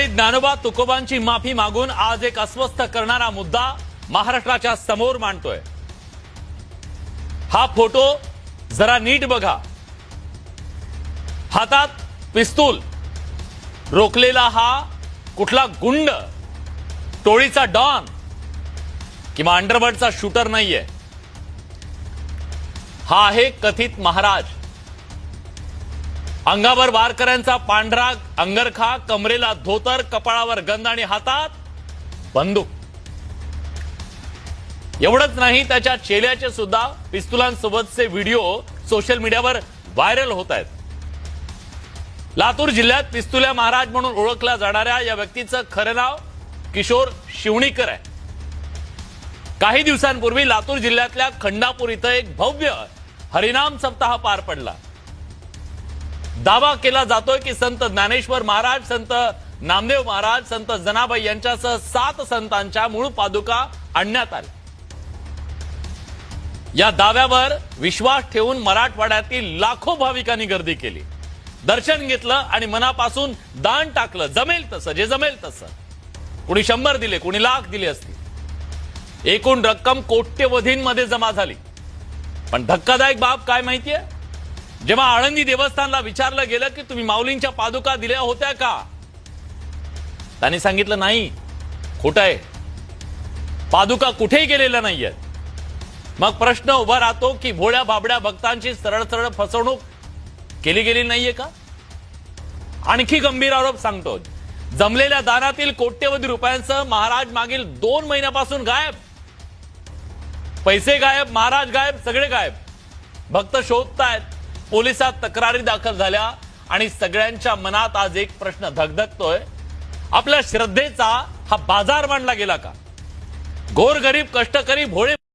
ज्ञानोबा तुकोबांची माफी मागून आज एक अस्वस्थ करणारा मुद्दा महाराष्ट्राच्या समोर मांडतोय। हा फोटो जरा नीट बघा। हातात पिस्तूल रोखलेला हा कुठला गुंड, टोळीचा डॉन किंवा अंडरवर्ल्डचा शूटर नाहीये। हा आहे कथित महाराज। अंगावर वारकऱ्यांचा पांढरा अंगरखा, कमरेला धोतर, कपाळावर गंध आणि हातात बंदूक। एवढंच नाही, त्याच्या चेल्याचे सुद्धा पिस्तुलांसोबतचे व्हिडिओ सोशल मीडियावर व्हायरल होत आहेत। लातूर जिल्ह्यात पिस्तुल्या महाराज म्हणून ओळखल्या जाणाऱ्या या व्यक्तीचं खरं नाव किशोर शिवणीकर आहे। काही दिवसांपूर्वी लातूर जिल्ह्यातल्या खंडापूर इथं एक भव्य हरिनाम सप्ताह पार पडला। दावा केला जातोय की संत ज्ञानेश्वर महाराज, संत नामदेव महाराज, संत जनाबाई यांच्यासह 7 संतांच्या मूळ पादुका आणण्यात आल्या। या दाव्यावर विश्वास ठेवून मराठवाड्यातील लाखो भाविकांनी गर्दी केली, दर्शन घेतलं आणि मनापासून दान टाकलं। जमेल तसं, जे जमेल तसं। कुणी 100 दिले, कुणी लाख दिले असतील। एकूण रक्कम कोट्यवधींमध्ये जमा झाली। पण धक्कादायक बाब काय माहितीये? जेव्हा आळंदी देवस्थानला विचारलं गेलं की तुम्ही माऊलींच्या पादुका दिल्या होत्या का, त्यांनी सांगितलं नाही, खोटं आहे, पादुका कुठेही गेलेल्या नाहीयेत। मग प्रश्न उभा राहतो की भोळ्या बाबड्या भक्तांची सरळ सरळ फसवणूक केली गेली नाहीये का? आणखी गंभीर आरोप सांगतो, जमलेल्या दानातील कोट्यवधी रुपयांसह महाराज मागील 2 महिन्यापासून गायब। पैसे गायब, महाराज गायब, सगळे गायब। भक्त शोधतायत, पोलिसात तक्रारी दाखल झाल्या आणि सगळ्यांच्या मनात आज एक प्रश्न धगधगतोय, आपल्या श्रद्धेचा हा बाजार मांडला गेला का? गोरगरीब, कष्टकरी, भोळे